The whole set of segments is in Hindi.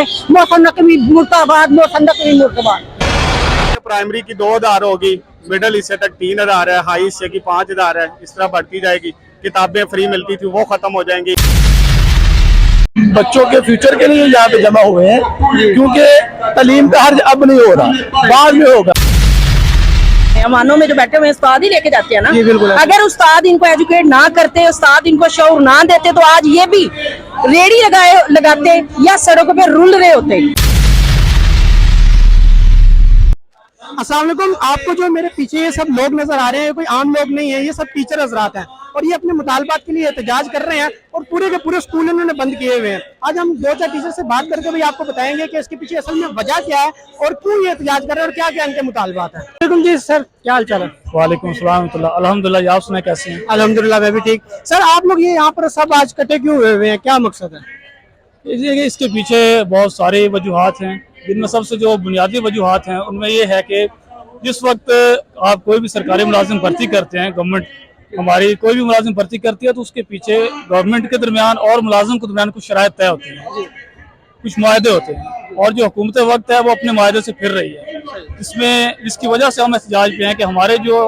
मौसम नकवी मुर्दाबाद, मौसम नकवी मुर्दाबाद। प्राइमरी की 2000 होगी, मिडिल हिस्से तक 3000 है, हाई हिस्से की 5000 है, इस तरह बढ़ती जाएगी। किताबें फ्री मिलती थी वो खत्म हो जाएंगी। बच्चों के फ्यूचर के लिए यहाँ पे जमा हुए हैं, क्योंकि तालीम का हर्ज अब नहीं हो रहा, बाद में होगा। मानो में जो बैठे हुए उस्ताद ही लेके जाते हैं ना। जी बिल्कुल। अगर उस्ताद इनको एजुकेट ना करते, उस्ताद इनको शऊर ना देते, तो आज ये भी रेडी लगाते या सड़कों पे रुल रहे होते। अस्सलाम वालेकुम। आपको जो मेरे पीछे ये सब लोग नजर आ रहे हैं, कोई आम लोग नहीं है, ये सब टीचर हजरात हैं और ये अपने मुतालबात के लिए एहतजाज कर रहे हैं और पूरे के पूरे स्कूल इन्होंने बंद किए हुए हैं। आज हम 2-4 टीचर से बात करके भी आपको बताएंगे कि इसके पीछे असल में वजह क्या है और क्यों ये एहतजाज कर रहे हैं और क्या क्या इनके मुतालबात हैं। वालेकुम जी सर, क्या हाल चाल है? वालेकुम सलाम, अल्हम्दुलिल्लाह। आप सुनाए कैसे हैं? अल्हम्दुलिल्लाह मैं भी ठीक। सर आप लोग ये यहाँ पर सब आज इकट्ठे क्यों हुए हैं, क्या मकसद है? इसके पीछे बहुत सारे वजूहात हैं, जिनमें सबसे जो बुनियादी वजूहात हैं उनमें ये है कि जिस वक्त आप कोई भी सरकारी मुलाजिम भर्ती करते हैं, गवर्नमेंट हमारी कोई भी मुलाजिम भर्ती करती है, तो उसके पीछे गवर्नमेंट के दरमियान और मुलाजिम के दरमियान कुछ शराइत तय होती हैं, कुछ मुआहदे होते हैं, और जो हुकूमत वक्त है वो अपने मुआहदे से फिर रही है। जिसकी वजह से हम एहतजाज पे हैं कि हमारे जो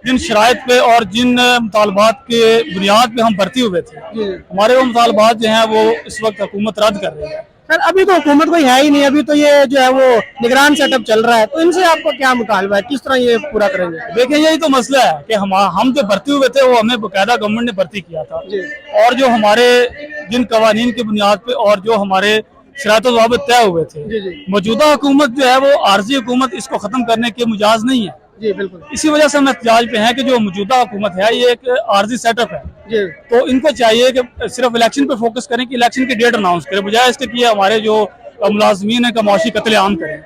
जिन शराइत पे और जिन मुतालबात के बुनियाद पे हम भर्ती हुए थे, हमारे वो मुतालबात जो हैं वो इस वक्त हुकूमत रद्द कर रही है। सर अभी तो हुकूमत कोई है ही नहीं, अभी तो ये जो है वो निगरान सेटअप चल रहा है, तो इनसे आपको क्या मुतालबा है, किस तरह ये पूरा करेंगे? देखिए यही तो मसला है कि हम जो भर्ती हुए थे वो हमें बाकायदा गवर्नमेंट ने भर्ती किया था, और जो हमारे जिन कवानीन की बुनियाद पे और जो हमारे शराइत ज़वाबित तय हुए थे, मौजूदा हुकूमत जो है वो आर्जी हुकूमत इसको खत्म करने के मुजाज नहीं है। जी बिल्कुल। इसी वजह से हम एहतजाज पे हैं कि जो मौजूदा हुकूमत है ये एक आर्जी सेटअप है, तो इनको चाहिए कि सिर्फ इलेक्शन पे फोकस करें, कि इलेक्शन की डेट अनाउंस करें, बजाय इसके कि हमारे जो मुलाजमीन है कमौशी कत्लेआम करें।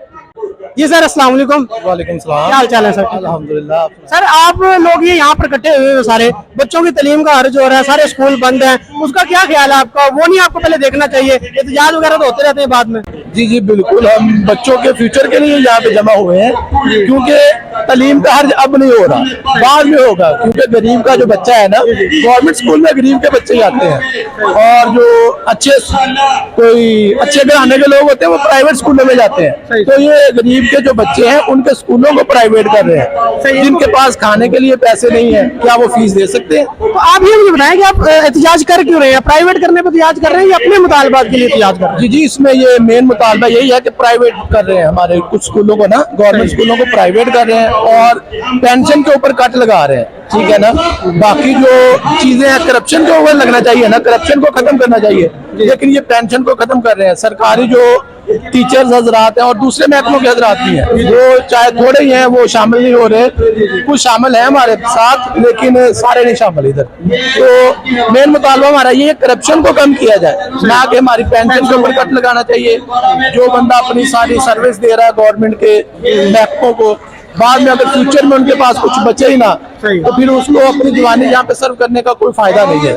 जी सर अस्सलाम वालेकुम। वालेकुम सलाम। क्या हाल चाल है सर? अल्हम्दुलिल्लाह। सर आप लोग ये यहाँ पर इकट्ठे हुए हैं, सारे बच्चों की तालीम का हर्ज हो रहा है, सारे स्कूल बंद हैं, उसका क्या ख्याल है आपका? वो नहीं आपको पहले देखना चाहिए? एहतजाज वगैरह तो होते रहते हैं बाद में। जी जी बिल्कुल, हम बच्चों के फ्यूचर के लिए यहाँ पे जमा हुए हैं, क्योंकि तालीम का हर्ज अब नहीं हो रहा, बाद में होगा। क्योंकि गरीब का जो बच्चा है ना, गवर्नमेंट स्कूल में गरीब के बच्चे जाते हैं, और जो अच्छे घराने के लोग होते हैं वो प्राइवेट स्कूलों में जाते हैं। तो ये गरीब के जो बच्चे हैं उनके स्कूलों को प्राइवेट कर रहे हैं। जिनके पास खाने के लिए पैसे नहीं है, क्या वो फीस दे सकते हैं? तो आप ये मुझे बताएं कि आप एहतजाज कर क्यों रहे हैं? प्राइवेट करने पर एहतजाज कर रहे हैं या अपने मुतालबात के लिए एहतजाज कर रहे हैं? जी जी, इसमें ये मेन मुतालबा यही है कि प्राइवेट कर रहे हैं, हमारे कुछ स्कूलों को ना, गवर्नमेंट स्कूलों को प्राइवेट कर रहे हैं और पेंशन के ऊपर कट लगा रहे हैं, ठीक है ना। बाकी जो चीजें हैं, करप्शन के ऊपर लगना चाहिए ना, करप्शन को खत्म करना चाहिए, लेकिन ये पेंशन को खत्म कर रहे हैं। सरकारी जो टीचर्स हजरात हैं और दूसरे महकमों के हजरात भी हैं, जो चाहे थोड़े ही हैं वो शामिल नहीं हो रहे, कुछ शामिल हैं हमारे साथ, लेकिन सारे नहीं शामिल इधर। तो मेन मुतालबा हमारा ये करप्शन को कम किया जाए, ना कि हमारी पेंशन के ऊपर कट लगाना चाहिए। जो बंदा अपनी सारी सर्विस दे रहा है गवर्नमेंट के महकमों को, बाद में अगर फ्यूचर में उनके पास कुछ बचे ही ना, तो फिर उसको अपनी जवानी यहाँ पे सर्व करने का कोई फायदा नहीं है।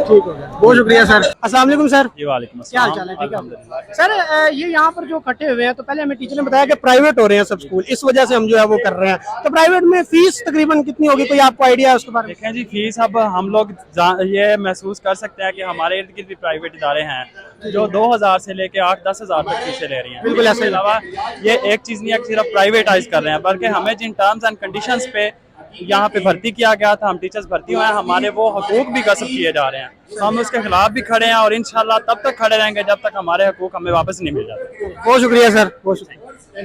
बहुत शुक्रिया सर। अस्सलाम वालेकुम सर। जी वालेकुम क्या हाल चाल है? ठीक है सर। ये यहाँ पर जो इकट्ठे हुए हैं, तो पहले हमें टीचर ने बताया कि प्राइवेट हो रहे हैं सब स्कूल, इस वजह से हम जो है वो कर रहे हैं। तो प्राइवेट में फीस तकरीबन कितनी होगी, कोई आपको आइडिया है उसके बारे में? देखें जी, फीस अब हम लोग ये महसूस कर सकते हैं कि हमारे इर्द गिर्द भी प्राइवेट इदारे हैं जो 2000 से लेके 8-10 हजार तक फीसें ले रही हैं। बिल्कुल ऐसे। अलावा ये एक चीज नहीं है कि सिर्फ प्राइवेटाइज कर रहे हैं, बल्कि हमें जिन टर्म्स एंड कंडीशंस पे यहाँ पे भर्ती किया गया था, हम टीचर्स भर्ती हुए हैं, हमारे वो हकूक भी गस्ब किए जा रहे हैं। तो हम उसके खिलाफ भी खड़े हैं और इंशाल्लाह तब तक खड़े रहेंगे जब तक हमारे हकूक हमें वापस नहीं मिल जाते। बहुत शुक्रिया सर, बहुत शुक्रिया।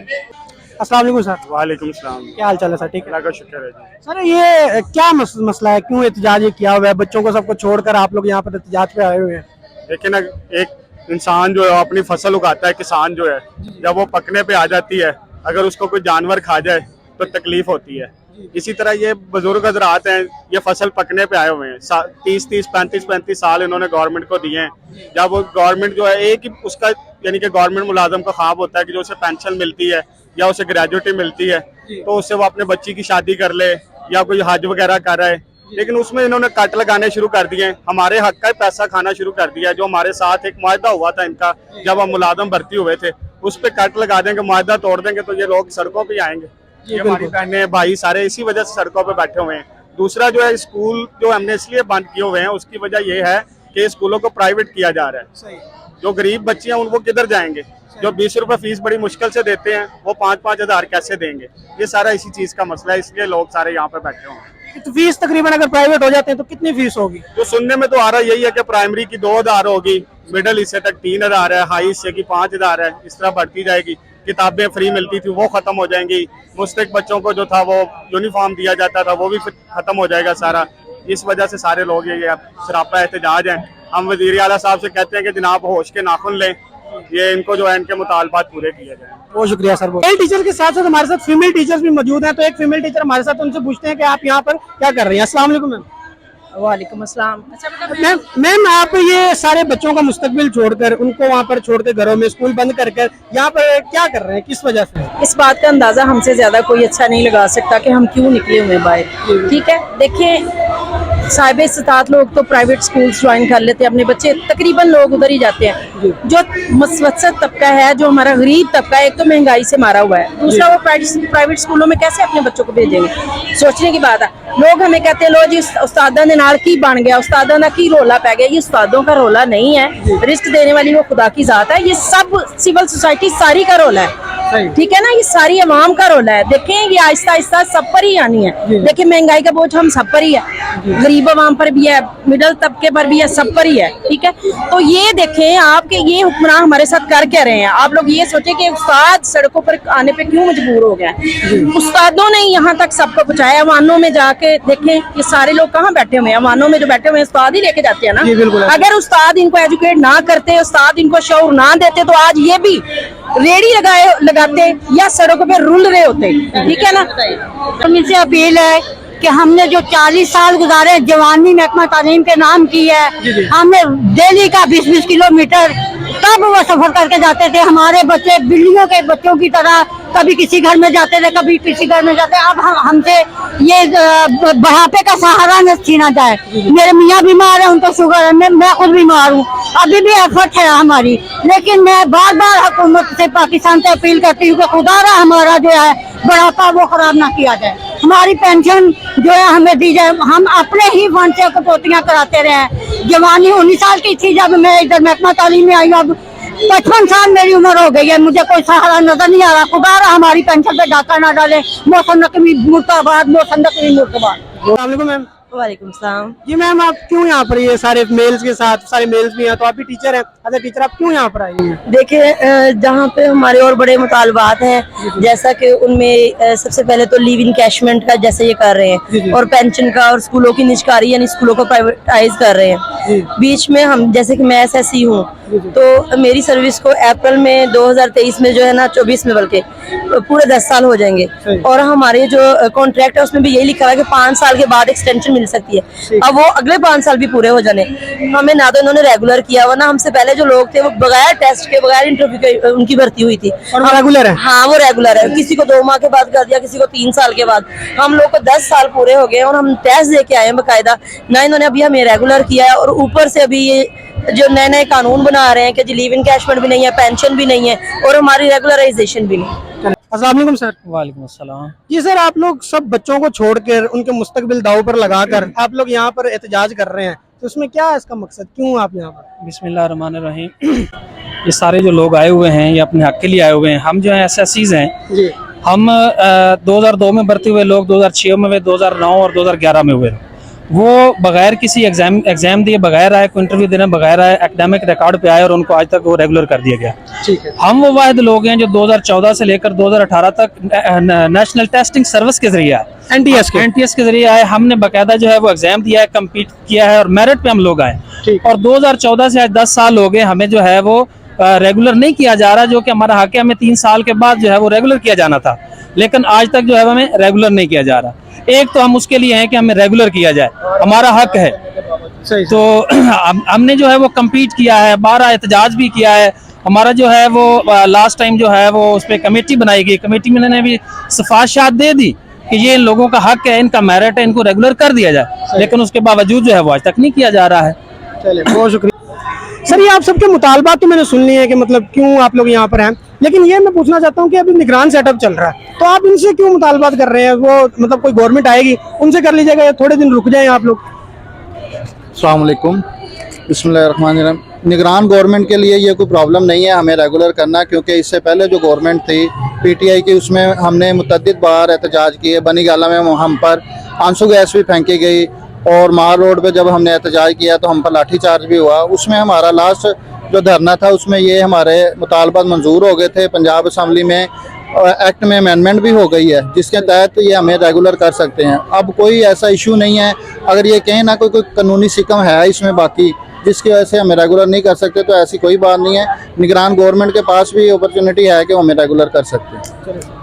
अस्सलाम वालेकुम सर। वालेकुम सलाम। क्या हाल चाल है सर? ठीक है अल्लाह का शुक्र है जी। सर। ये क्या मसला है, क्यों एहतजाज ये किया हुआ है? बच्चों को सबको छोड़कर आप लोग यहाँ पर एहतजाज पे आए हुए हैं? देखिए ना, एक इंसान जो है अपनी फसल उगाता है, किसान जो है, जब वो पकने पे आ जाती है, अगर उसको कोई जानवर खा जाए तो तकलीफ होती है। इसी तरह ये बुजुर्ग हजरात हैं, ये फसल पकने पे आए हुए हैं, 30-30, 35-35 साल इन्होंने गवर्नमेंट को दिए हैं। जब वो गवर्नमेंट जो है, एक ही उसका यानी कि गवर्नमेंट मुलाजम का ख्वाब होता है कि जो उसे पेंशन मिलती है या उसे ग्रेजुएटी मिलती है, तो उससे वो अपने बच्ची की शादी कर ले या कोई हज वगैरह कर रहा है। लेकिन उसमें इन्होंने कट लगाने शुरू कर दिए, हमारे हक का पैसा खाना शुरू कर दिया। जो हमारे साथ एक मुआहदा हुआ था इनका, जब हम मुलाजम भर्ती हुए थे, उस पर कट लगा देंगे, मुआहदा तोड़ देंगे, तो ये लोग सड़कों पर आएंगे। ये हमारी बहनें भाई सारे इसी वजह से सड़कों पे बैठे हुए हैं। दूसरा जो है, स्कूल जो हमने इसलिए बंद किए हुए हैं, उसकी वजह ये है कि स्कूलों को प्राइवेट किया जा रहा है। जो गरीब बच्चे हैं वो किधर जाएंगे? जो 20 रुपए फीस बड़ी मुश्किल से देते हैं वो 5-5 हजार कैसे देंगे? ये सारा इसी चीज का मसला है, इसलिए लोग सारे यहाँ पे बैठे होंगे। तो फीस तकरीबन अगर प्राइवेट हो जाते हैं तो कितनी फीस होगी? तो सुनने में तो आ रहा यही है कि प्राइमरी की 2000 होगी, मिडिल हिस्से तक 3000 है, हाई हिस्से की 5000 है, इस तरह बढ़ती जाएगी। किताबें फ्री मिलती थी वो खत्म हो जाएंगी, मुस्तक बच्चों को जो था वो यूनिफॉर्म दिया जाता था वो भी खत्म हो जाएगा सारा। इस वजह से सारे लोग ये सरापा एहतजाज हैं। हम वज़ीर आला साहब से कहते हैं कि जनाब होश के नाखुन लें, ये इनको जो है इनके मुतालबात पूरे किए जाएं। बहुत शुक्रिया सर। मेल टीचर के साथ साथ हमारे साथ फीमेल टीचर्स भी मौजूद हैं, तो एक फीमेल टीचर हमारे साथ, उनसे पूछते हैं कि आप यहाँ पर क्या कर रही हैं। अस्सलाम वालेकुम मैम। वालेकुम अस्सलाम। मैम आप ये सारे बच्चों का मुस्तकबिल छोड़कर, उनको वहाँ पर छोड़ के घरों में स्कूल बंद कर यहाँ पर क्या कर रहे हैं, किस वजह से? इस बात का अंदाजा हमसे ज्यादा कोई अच्छा नहीं लगा सकता कि हम क्यों निकले हुए हैं बाहर। ठीक है, देखिए साहिब इस्तात लोग तो प्राइवेट स्कूल्स ज्वाइन कर लेते हैं, अपने बच्चे तकरीबन लोग उधर ही जाते हैं। जो मुतवस्सित तबका है, जो हमारा गरीब तबका है, एक तो महंगाई से मारा हुआ है, दूसरा वो प्राइवेट स्कूलों में कैसे अपने बच्चों को भेजेंगे, सोचने की बात है। लोग हमें कहते हैं लो जी उस्तादा ने नाल की बन गया, उस्तादा ना की रोला पै गया। ये उस्तादों का रोला नहीं है, रिस्क देने वाली वो खुदा की जात है। ये सब सिविल सोसाइटी सारी का रोला है, ठीक है ना, ये सारी अवाम का रोला है। देखें ये आहिस्ता आहिस्ता सब पर ही आनी है। देखिए महंगाई का बोझ हम सब पर ही है, गरीब अवाम पर भी है, मिडिल तबके पर भी है, सब पर ही है। ठीक है, तो ये देखें आपके ये हुक्मरान हमारे साथ कर क्या रहे हैं। आप लोग ये सोचे कि उस्ताद सड़कों पर आने पे क्यों मजबूर हो गया। उस्तादों ने यहाँ तक सबको पहुँचाया। अवानों में जाके देखें ये सारे लोग कहाँ बैठे हुए हैं, अवानों में जो बैठे हुए हैं उस्ताद ही लेके जाते हैं ना। अगर उस्ताद इनको एजुकेट ना करते, उस्ताद इनको शऊर ना देते, तो आज ये भी रेडी लगाते या सड़कों पे रुल रहे होते। ठीक है ना। तो मुझसे अपील है कि हमने जो 40 साल गुजारे जवानी महकमा तालीम के नाम की है, हमने डेली का 20-20 किलोमीटर तब वो सफर करके जाते थे। हमारे बच्चे बिल्लियों के बच्चों की तरह कभी किसी घर में जाते थे, कभी किसी घर में जाते। अब हमसे ये बुढ़ापे का सहारा न छीना जाए। मेरे मियाँ बीमार है, उनको शुगर है, मैं खुद बीमार हूँ। अभी भी एफर्ट है हमारी, लेकिन मैं बार बार हुकूमत से, पाकिस्तान से अपील करती हूँ कि खुदारा हमारा जो है बुढ़ापा वो खराब ना किया जाए। हमारी पेंशन जो है हमें दी जाए। हम अपने ही फंड से कटौतियाँ कराते रहे। जवानी 19 साल की थी जब मैं इधर महकमा तालीम में आई, अब 55 साल मेरी उम्र हो गई है, मुझे कोई सहारा नजर नहीं आ रहा। खुदारा हमारी पेंशन पे डाका ना डाले। मौसम नकवी मुर्दाबाद, मौसम नकवी मुर्दाबाद। मैम। वालेकुम सलाम। जी मैम, आप क्यों यहाँ पर ये सारे मेल्स के साथ, सारे मेल्स भी हैं, तो आप भी टीचर हैं। अच्छा टीचर, आप क्यों यहाँ पर आई हैं? देखिए जहाँ पे हमारे और बड़े मुतालबात हैं, जैसा कि उनमें सबसे पहले तो लिव इनकैशमेंट का जैसे ये कर रहे हैं, और पेंशन का, और स्कूलों की निजकारी यानी स्कूलों को प्राइवेटाइज कर रहे हैं। बीच में हम जैसे कि मैं SSC हूँ, तो मेरी सर्विस को अप्रैल में 2023 में जो है ना 24 में बल्कि पूरे 10 साल हो जाएंगे। और हमारे जो कॉन्ट्रैक्ट है उसमें भी यही लिखा है कि 5 साल के बाद एक्सटेंशन मिल सकती है। अब वो अगले 5 साल भी पूरे हो जाने, हमें ना तो इन्होंने रेगुलर किया हुआ, ना हमसे पहले जो लोग थे वो बगैर टेस्ट के, बगैर इंटरव्यू के उनकी भर्ती हुई थी। और वो रेगुलर है? हाँ वो रेगुलर है। किसी को 2 माह के बाद कर दिया, किसी को 3 साल के बाद। हम लोग को 10 साल पूरे हो गए और हम टेस्ट दे के आए हैं बाकायदा। ना इन्होंने अभी हमें रेगुलर किया है, और ऊपर से अभी ये जो नए नए कानून बना रहे हैं कि जी लीव इनकैशमेंट भी नहीं है, पेंशन भी नहीं है, और हमारी रेगुलराइजेशन भी नहीं। अस्सलाम वालेकुम सर। वालेकुम अस्सलाम। जी सर, आप लोग सब बच्चों को छोड़कर, उनके मुस्तकबिल दाव पर लगाकर आप लोग यहाँ पर एहतजाज कर रहे हैं, तो उसमें क्या है इसका मकसद, क्यों आप यहाँ पर? बिस्मिल्लाहिर्रहमानिर्रहीम। ये सारे जो लोग आए हुए हैं ये अपने हक के लिए आए हुए हैं। हम जो है SSCs हैं जी। हम 2002 में भर्ती हुए लोग, 2006 में हुए, 2009 और 2011 में हुए। वो बगैर किसी एग्जाम दिए बगैर आए, कोई इंटरव्यू देने बगैर आए, एकेडमिक रिकॉर्ड पे आए, और उनको आज तक वो रेगुलर कर दिया गया। ठीक है। हम वो वाहिद लोग हैं जो 2014 से लेकर 2018 तक नेशनल टेस्टिंग सर्विस के जरिए आए, NTS के जरिए आए। हमने बाकायदा जो है वो एग्जाम दिया है, कम्पीट किया है, और मेरिट पे हम लोग आए। और 2014 से आज 10 साल हो गए, हमें जो है वो रेगुलर नहीं किया जा रहा, जो कि हमारा हक है। हमें 3 साल के बाद जो है वो रेगुलर किया जाना था, लेकिन आज तक जो है हमें रेगुलर नहीं किया जा रहा। एक तो हम उसके लिए हैं कि हमें रेगुलर किया जाए, हमारा हक है। तो हमने जो है वो कम्पीट किया है, 12 एहतजाज भी किया है। हमारा जो है वो लास्ट टाइम जो है वो उस पर कमेटी बनाई गई, कमेटी में ने भी सिफारिशात दे दी कि ये इन लोगों का हक है, इनका मेरिट है, इनको रेगुलर कर दिया जाए, लेकिन उसके बावजूद जो है वो आज तक नहीं किया जा रहा है। चलिए, बहुत शुक्रिया सर। ये आप सबके मुतालबात तो मैंने सुन लिए हैं कि मतलब क्यों आप लोग यहाँ पर हैं, लेकिन ये मैं पूछना चाहता हूँ कि अभी निगरान सेटअप चल रहा है, तो आप इनसे क्यों मुतालबात कर रहे हैं? वो मतलब कोई गवर्नमेंट आएगी उनसे कर लीजिएगा, या थोड़े दिन रुक जाएं आप लोग? अस्सलाम वालेकुम, बिस्मिल्लाहिर्रहमानिर्रहीम। निगरान गवर्नमेंट के लिए ये कोई प्रॉब्लम नहीं है हमें रेगुलर करना, क्योंकि इससे पहले जो गवर्नमेंट थी पीटीआई की, उसमें हमने मुतअद्दिद बार एहतजाज किए। बनी गाला में हम पर आंसू गैस भी फेंकी गई और मार रोड पे जब हमने एहतजाज किया तो हम पर लाठीचार्ज भी हुआ। उसमें हमारा लास्ट जो धरना था उसमें ये हमारे मुतालबात मंजूर हो गए थे। पंजाब असम्बली में एक्ट में अमेंडमेंट भी हो गई है जिसके तहत ये हमें रेगुलर कर सकते हैं। अब कोई ऐसा इशू नहीं है, अगर ये कहें ना कोई कानूनी सिकम है इसमें बाकी जिसकी वजह से हमें रेगुलर नहीं कर सकते, तो ऐसी कोई बात नहीं है। निगरान गवर्नमेंट के पास भी अपॉर्चुनिटी है कि वो हमें रेगुलर कर सकते हैं।